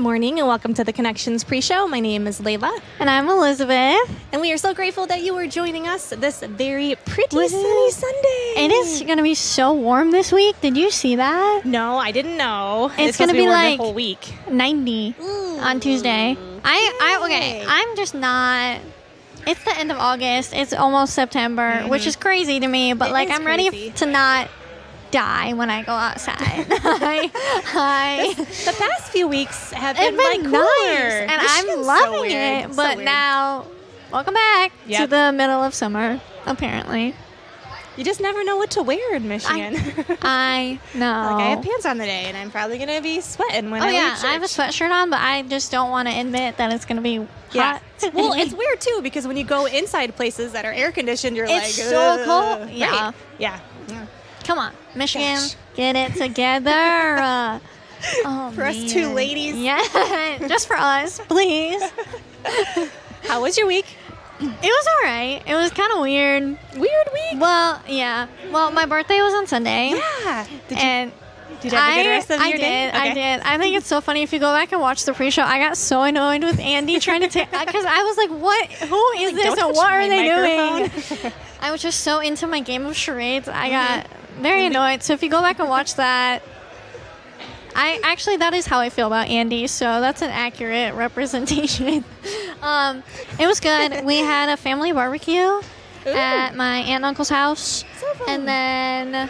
morning and welcome to the Connections pre-show. My name is Layla. And I'm Elizabeth. And we are so grateful that you are joining us this very pretty sunny Sunday. It is going to be so warm this week. Did you see that? No, I didn't know. It's going to be like the whole week. 90 on Tuesday. I'm just not... It's the end of August. It's almost September, which is crazy to me. But I'm ready to not die when I go outside. The past few weeks have been nice, cooler. and I'm loving it. But now, welcome back to the middle of summer, apparently. You just never know what to wear in Michigan. I know. I have pants on today, and I'm probably going to be sweating when I leave church. I have a sweatshirt on, but I just don't want to admit that it's going to be hot. Well, it's weird, too, because when you go inside places that are air-conditioned, you're it's so cold. Yeah. Right. Yeah. Come on, Michigan, get it together. For us two ladies. Yeah, just for us, please. How was your week? It was all right. It was kind of weird. Weird week? Well, yeah. Well, my birthday was on Sunday. Yeah. Did you have a good rest of your day? I did. I think it's so funny. If you go back and watch the pre-show, I got so annoyed with Andy trying to take... Because I was like, what? Who is this and what are they doing? I was just so into my game of charades. I got very annoyed. So if you go back and watch that... that is how I feel about Andy, so that's an accurate representation. It was good. We had a family barbecue at my aunt and uncle's house. So fun. And then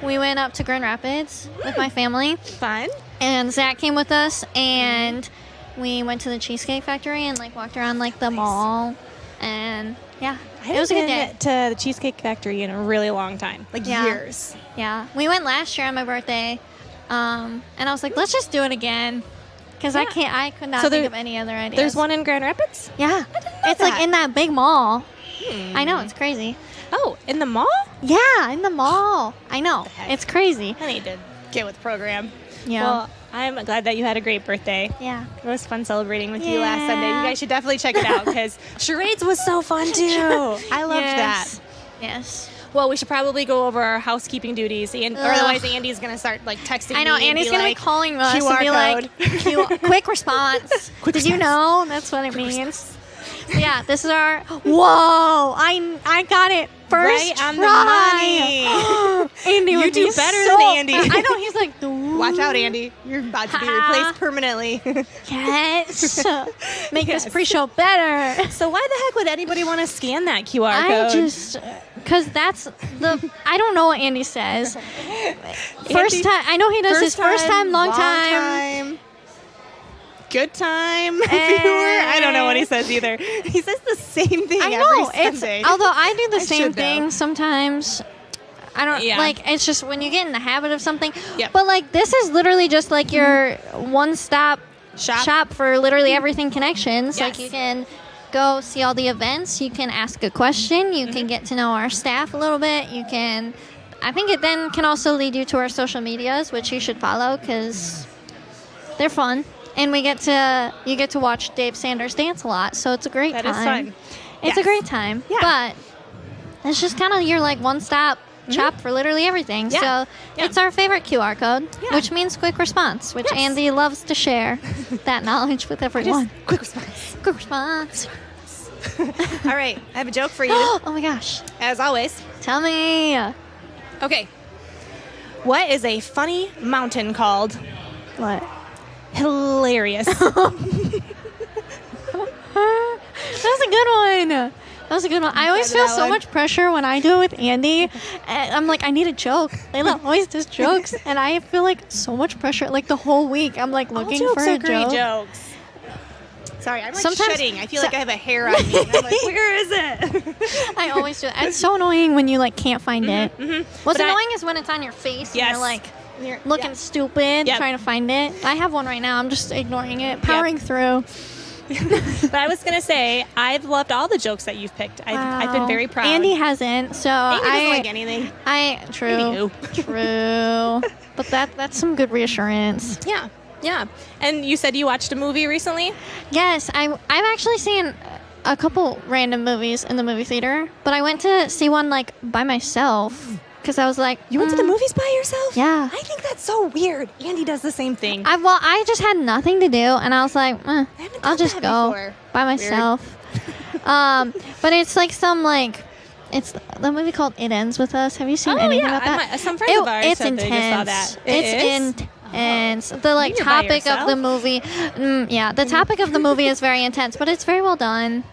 we went up to Grand Rapids with my family. Fun. And Zach came with us, and we went to the Cheesecake Factory and walked around the mall. And it was a good day. To the Cheesecake Factory in a really long time, years. Yeah, we went last year on my birthday. And I was like, let's just do it again. Because I could not think of any other ideas. There's one in Grand Rapids? Yeah. I didn't know it's that. in that big mall. I know, it's crazy. Oh, in the mall? Yeah, in the mall. I know. It's crazy. I need to get with the program. Yeah. Well, I'm glad that you had a great birthday. Yeah. It was fun celebrating with you last Sunday. You guys should definitely check it out because charades was so fun too. I loved that. Yes. Well, we should probably go over our housekeeping duties, or otherwise Andy's going to start texting me. I know, Andy's going to be calling us and be like, quick response. Did you know? That's what it means. So yeah, this is our... Whoa! I got it first right on try. The money. Andy you do better than Andy. I know, he's like... Watch out, Andy. You're about to be replaced permanently. Yes. Make this pre-show better. So why the heck would anybody want to scan that QR code? Because that's I don't know what Andy says. First time, I know he does his first time, long time. Good time, viewer. I don't know what he says either. He says the same thing every Sunday. Although I do the same thing sometimes. I don't it's just when you get in the habit of something. Yep. But this is literally just your one-stop shop for literally everything Connections. Yes. You can go see all the events. You can ask a question. You can get to know our staff a little bit. You can... I think it then can also lead you to our social medias, which you should follow because they're fun. And you get to watch Dave Sanders dance a lot, so it's a great time. That is fun. It's a great time. Yeah. But it's just kind of your one-stop shop for literally everything. Yeah. So it's our favorite QR code, Yeah. which means quick response, which Andy loves to share that knowledge with everyone. Quick response. Quick response. All right, I have a joke for you. Oh my gosh. As always. Tell me. Okay. What is a funny mountain called? What? Hilarious. That was a good one. That was a good one. I always feel so much pressure when I do it with Andy. And I'm like, I need a joke. Layla always does jokes. And I feel so much pressure. The whole week, I'm looking for a joke. Great jokes. Sorry, I'm shutting. I feel like I have a hair on me. And I'm where is it? I always do that. It's so annoying when you can't find it. Mm-hmm. What's annoying is when it's on your face and you're looking stupid trying to find it. I have one right now. I'm just ignoring it, powering through. But I was going to say, I've loved all the jokes that you've picked. I've been very proud. Andy hasn't, so Andy doesn't like anything. True. But that's some good reassurance. Yeah. And you said you watched a movie recently? Yes, I've actually seen a couple random movies in the movie theater, but I went to see one by myself because I was like, You went to the movies by yourself? Yeah. I think that's so weird. Andy does the same thing. I just had nothing to do, and I was like, haven't I'll done just that go before. by myself. But it's like it's the movie called It Ends With Us. Have you seen anything about that? Some friends of ours It's said they just saw intense. that. It's intense. The like You're by topic of the yourself? movie, the topic of the movie is very intense, but it's very well done.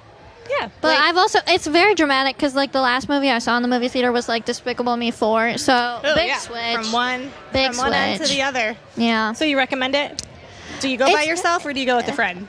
Yeah. But it's very dramatic because like the last movie I saw in the movie theater was like Despicable Me 4. So big switch. From one end to switch. the other. Yeah. So you recommend it? Do you go by yourself or do you go with a friend?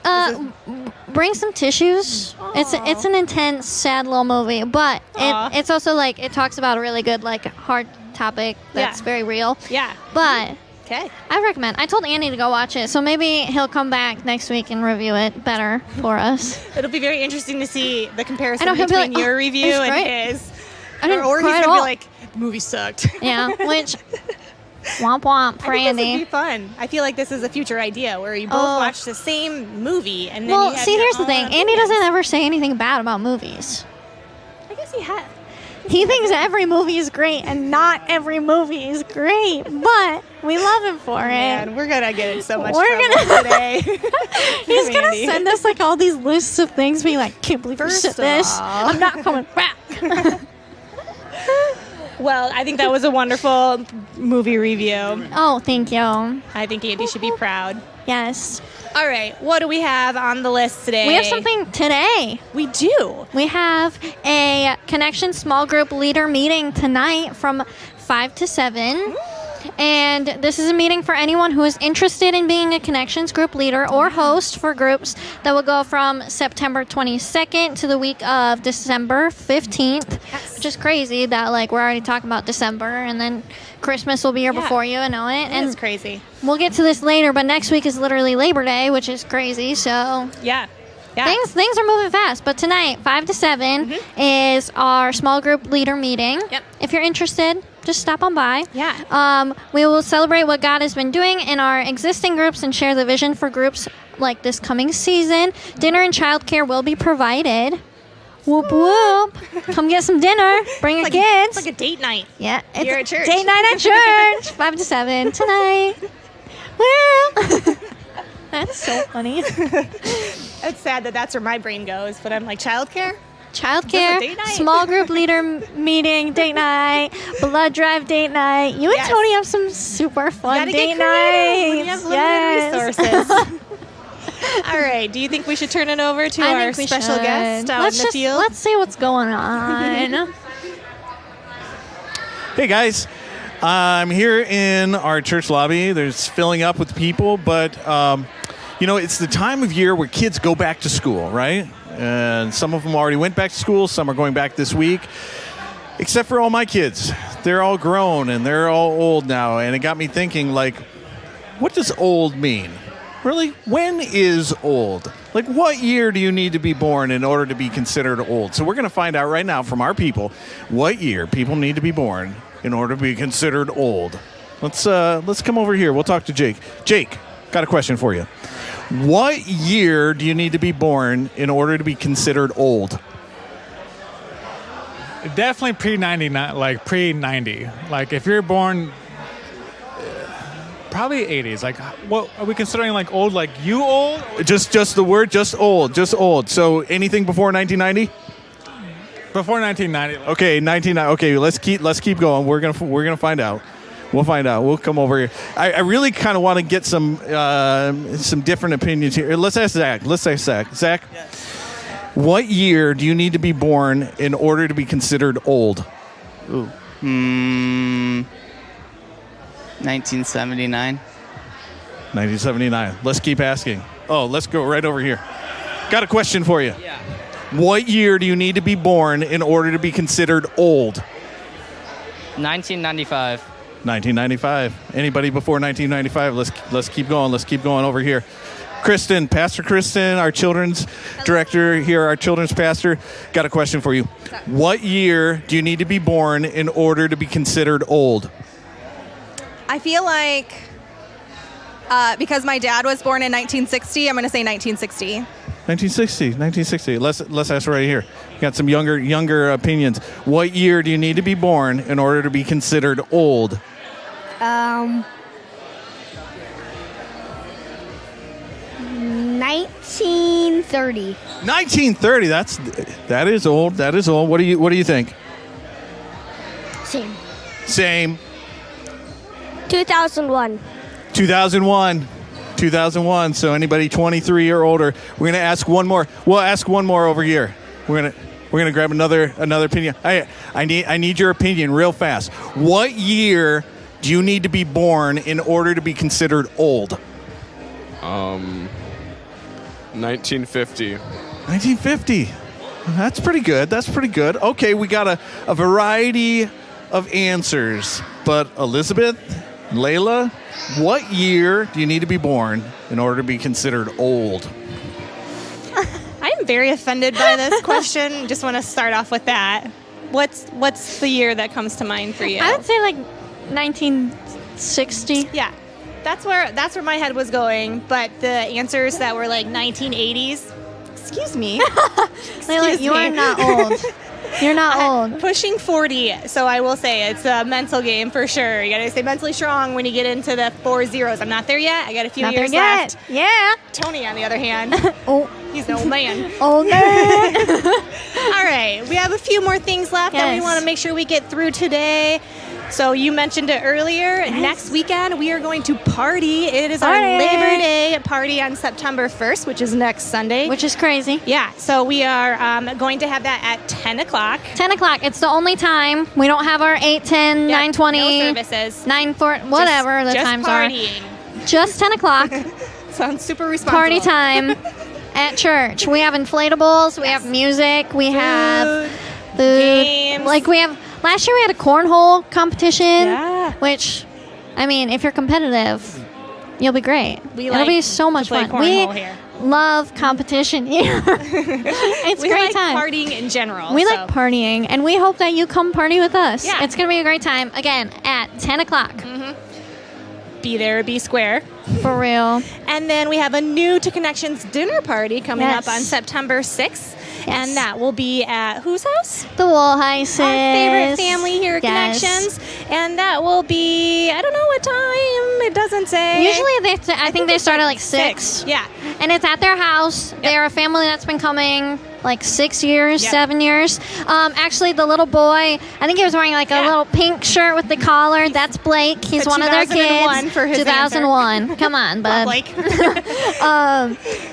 Bring some tissues. It's an intense, sad little movie, but it's also like it talks about a really good like hard topic that's very real. Yeah. But Okay. I recommend. I told Andy to go watch it, so maybe he'll come back next week and review it better for us. It'll be very interesting to see the comparison he'll be between like, your "Oh, review it's and great." his. I didn't Or he's cry at going to be all. like, the movie sucked. Yeah, which womp womp for I think this Andy. would be fun. I feel like this is a future idea where you both watch the same movie and then Well, you have see, your here's the own thing. Andy opinions. doesn't ever say anything bad about movies. I guess he had. He thinks every movie is great, and not every movie is great, but we love him for it. Man, we're gonna get in so much We're trouble gonna- today. He's gonna Andy. send us like all these lists of things, being like, "Can't believe you First said of this. all- I'm not coming back." Well, I think that was a wonderful movie review. Oh, thank you. I think Andy should be proud. Yes, All right, what do we have on the list today? we have something today. We do. We have a Connection small group leader meeting tonight from 5 to 7. And this is a meeting for anyone who is interested in being a Connections group leader or host for groups that will go from September 22nd to the week of December 15th, which is crazy that like we're already talking about December and then Christmas will be here before you know it. And And it's crazy. we'll get to this later, but next week is literally Labor Day, which is crazy. So Yeah. Yeah. Things are moving fast, but tonight, 5 to 7, is our small group leader meeting. Yep. If you're interested, just stop on by. Yeah. We will celebrate what God has been doing in our existing groups and share the vision for groups like this coming season. Dinner and childcare will be provided. Whoop whoop. Come get some dinner. Bring your kids. It's like a date night. Yeah. It's You're at church. Date night at church. 5 to 7 tonight. Well. That's so funny. It's sad that that's where my brain goes, but I'm like, childcare? Childcare, date night? small group leader meeting, date night, blood drive date night. You and Yes. Tony have some super fun Gotta date get creative when you nights. have limited resources. All right. Do you think we should turn it over to I our think we special should. guest out in the field? Let's see what's going on. Hey guys, I'm here in our church lobby. There's filling up with people, but it's the time of year where kids go back to school, right? And some of them already went back to school. Some are going back this week, except for all my kids. They're all grown and they're all old now. And it got me thinking, like, what does old mean? Really? When is old? Like, what year do you need to be born in order to be considered old? So we're going to find out right now from our people what year people need to be born in order to be considered old. Let's come over here. We'll talk to Jake. Jake, got a question for you. What year do you need to be born in order to be considered old? Definitely pre-99, like pre-90. Like if you're born, probably 80s. Like what are we considering like old? Like you old? Just the word, just old. So anything before 1990? Before 1990. Like, Okay, 1990. Okay, let's keep going. We're gonna find out. We'll find out. We'll come over here. I really kind of want to get some different opinions here. Let's ask Zach. Zach, Yes. what year do you need to be born in order to be considered old? 1979. 1979. Let's keep asking. Oh, let's go right over here. Got a question for you. Yeah. What year do you need to be born in order to be considered old? 1995. 1995. Anybody before 1995? Let's keep going. Let's keep going over here. Pastor Kristen, our children's director here, our children's pastor, got a question for you. What year do you need to be born in order to be considered old? I feel like because my dad was born in 1960, I'm going to say 1960. 1960. Let's ask right here. Got some younger opinions. What year do you need to be born in order to be considered old? 1930. 1930. That is old. That is old. What do you think? Same. 2001. 2001. So anybody 23 or older. We're gonna ask one more. We'll ask one more over here. We're gonna grab another opinion. I need your opinion real fast. What year do you need to be born in order to be considered old? 1950. 1950. That's pretty good. Okay, we got a variety of answers. But Elizabeth, Layla, what year do you need to be born in order to be considered old? I'm very offended by this question. Just want to start off with that. What's the year that comes to mind for you? I would say like 1960. Yeah. That's where my head was going, but the answers that were like 1980s. Excuse me. Layla, you are not old. You're not old. Pushing 40, so I will say it's a mental game for sure. You gotta stay mentally strong when you get into the 40s. I'm not there yet. I got a few years left. Yeah. Tony, on the other hand, Oh, he's an old man. older. All right, we have a few more things left that we Yes. want to make sure we get through today. So you mentioned it earlier. Yes. Next weekend, we are going to party. It is our Party. Labor Day party on September 1st, which is next Sunday. Which is crazy. Yeah, so we are going to have that at 10 o'clock. 10 o'clock. It's the only time. We don't have our 8, 10, Yep, 9:20, no services. 9, 4, whatever the just times partying. are. Just 10 o'clock. Sounds super responsible. Party time at church. We have inflatables. We have music. We have food. Games. Like we have. Last year we had a cornhole competition. Yeah. Which, I mean, if you're competitive, you'll be great. It'll be so much play fun. We cornhole here. love competition here. It's We a great like time. partying in general. We so. like partying, and we hope that you come party with us. Yeah. It's going to be a great time. Again, at 10 o'clock. Be there, be square. For real. And then we have a new To Connections dinner party coming Yes. up on September 6th. Yes. And that will be at whose house? The Woolheises. Our favorite family here at Yes. Connections. And that will be, I don't know what time. It doesn't say. Usually, I think they start at like 6. Yeah. And it's at their house. They're a family that's been coming like 6 years, Yep. 7 years. Actually, the little boy, I think he was wearing like a little pink shirt with the collar. That's Blake. He's Put one of their 2001 kids. for his 2001. Come on, bud. Like,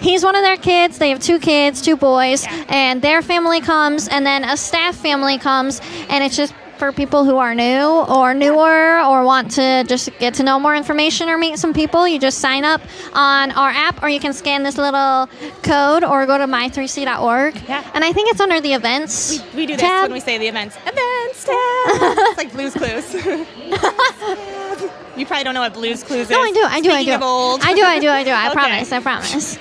He's one of their kids. They have 2 kids, 2 boys, and their family comes, and then a staff family comes, and it's just for people who are new or newer or want to just get to know more information or meet some people. You just sign up on our app, or you can scan this little code or go to my3c.org. Yeah. And I think it's under the events. we do this tab. when we say the events. Events tab. It's like Blue's Clues. You probably don't know what Blue's Clues is. No, I do. Speaking of old. I do. I Okay. promise.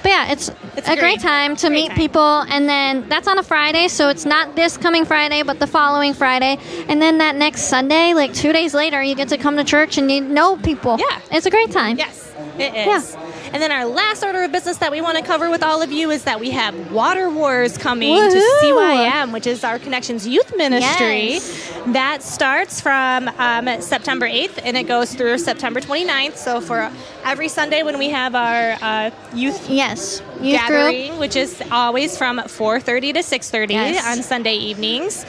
But yeah, it's a great time to meet time. people, and then that's on a Friday, so it's not this coming Friday, but the following Friday, and then that next Sunday, like 2 days later, you get to come to church and you know people. Yeah. It's a great time. Yes, it is. And then our last order of business that we want to cover with all of you is that we have Water Wars coming to Woohoo! CYM, which is our Connections Youth Ministry. Yes. That starts from September 8th and it goes through September 29th. So for every Sunday when we have our youth Yes. Youth gathering, group. which is always from 4:30 to 6:30 Yes. on Sunday evenings.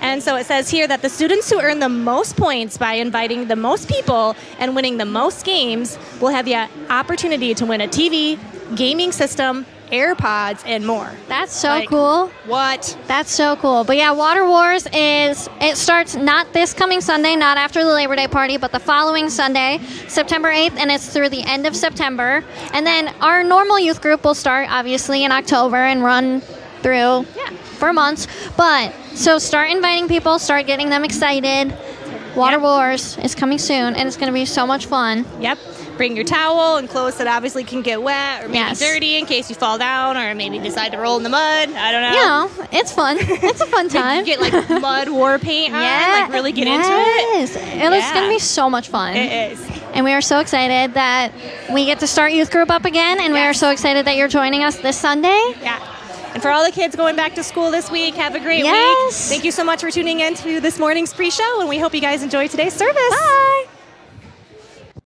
And so it says here that the students who earn the most points by inviting the most people and winning the most games will have the opportunity to win a TV, gaming system, AirPods, and more. That's so Like, cool. What? That's so cool. But yeah, Water Wars it starts not this coming Sunday, not after the Labor Day party, but the following Sunday, September 8th, and it's through the end of September. And then our normal youth group will start obviously in October and run through for months. But so start inviting people, start getting them excited. Water Yep. Wars is coming soon, and it's going to be so much fun. Yep. Bring your towel and clothes that obviously can get wet or maybe Yes. dirty in case you fall down or maybe decide to roll in the mud. I don't know. You know, it's fun. It's a fun time. Get like mud war paint on, like really get into it. Yes. It's going to be so much fun. It is. And And we are so excited that we get to start youth group up again. And we are so excited that you're joining us this Sunday. Yeah. And for all the kids going back to school this week, have a great week. Yes. Thank you so much for tuning in to this morning's pre-show, and we hope you guys enjoyed today's service. Bye.